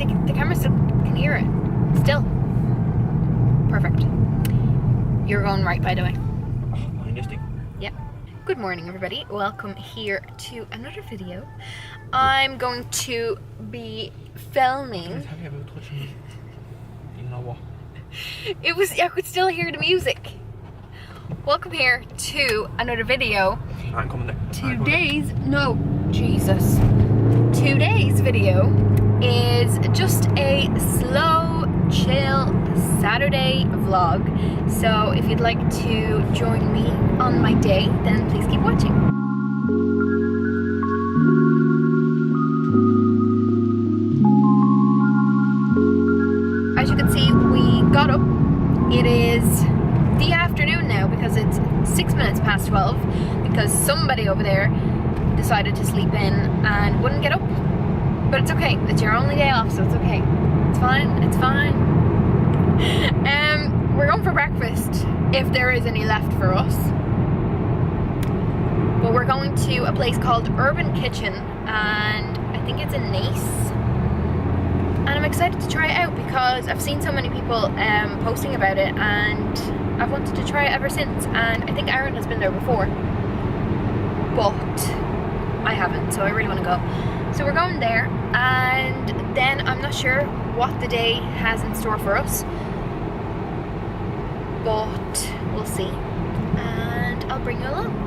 the camera still can hear it. Still. Perfect. You're going right, by the way. Yep. Good morning, everybody. Welcome here to another video. I'm going to be filming. I could still hear the music. Welcome here to another video. Today's video is just a slow, chill Saturday vlog. So if you'd like to join me on my day, then please keep watching. As you can see, we got up. It is the afternoon now because it's 6 minutes past 12 because somebody over there decided to sleep in and wouldn't get up. But it's okay, it's your only day off, so it's okay. It's fine, it's fine. We're going for breakfast, if there is any left for us. But we're going to a place called Urban Kitchen, and I think it's in Nice. And I'm excited to try it out because I've seen so many people posting about it, and I've wanted to try it ever since. And I think Aaron has been there before, but I haven't, so I really want to go. So we're going there, and then I'm not sure what the day has in store for us, but we'll see, and I'll bring you along.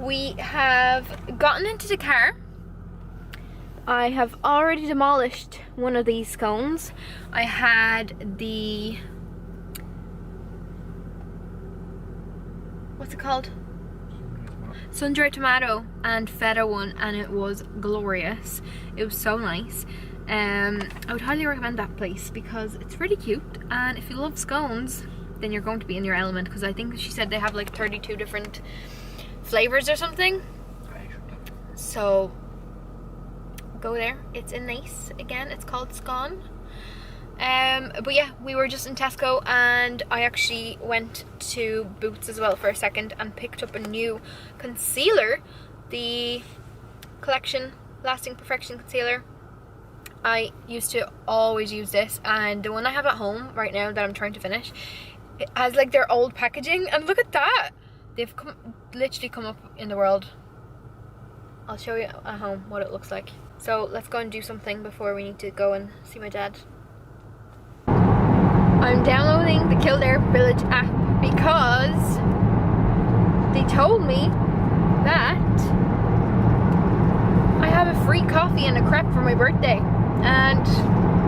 We have gotten into the car. I have already demolished one of these scones. I had the, what's it called? Sun-dried tomato and feta one, and it was glorious. It was so nice. I would highly recommend that place because it's really cute, and if you love scones, then you're going to be in your element, because I think she said they have like 32 different flavors or something. So go there. It's in Nice again. It's called Scone. But yeah, we were just in Tesco, and I actually went to Boots as well for a second and picked up a new concealer, the Collection Lasting Perfection Concealer. I used to always use this, and the one I have at home right now that I'm trying to finish, it has like their old packaging, and look at that. They've literally come up in the world. I'll show you at home what it looks like. So let's go and do something before we need to go and see my dad. I'm downloading the Kildare Village app because they told me that I have a free coffee and a crepe for my birthday. And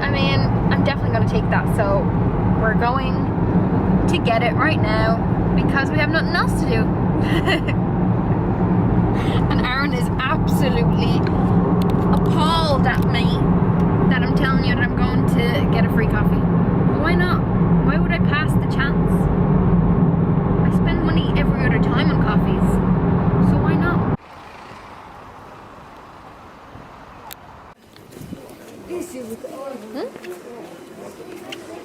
I mean, I'm definitely going to take that. So we're going to get it right now because we have nothing else to do. And Aaron is absolutely appalled at me that I'm telling you that I'm going to get a free coffee. But why not? Why would I pass the chance? I spend money every other time on coffees, so why not?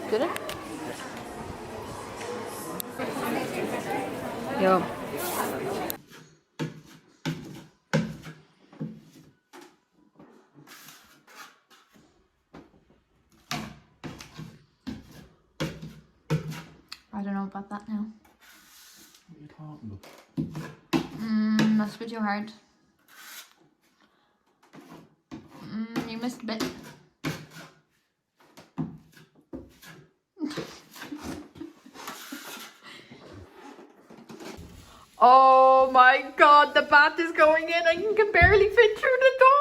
Did it? Yo. I don't know about that now. What are you talking about? Must be too hard. You missed a bit. Oh my god, the bath is going in. I can barely fit through the door.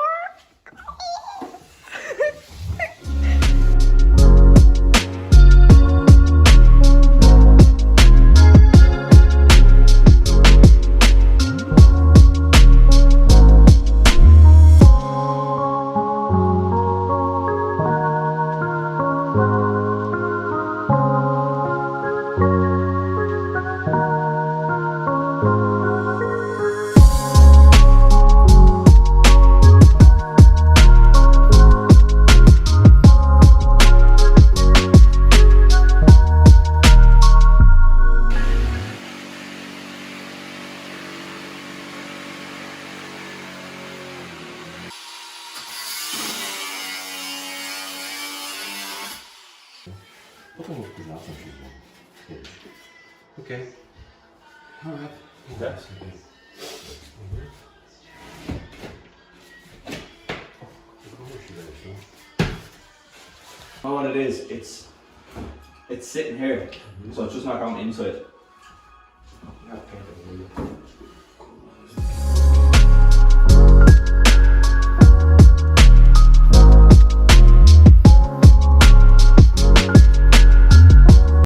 Okay. Alright. Okay. Well, what it is, it's sitting here, so it's just not going inside.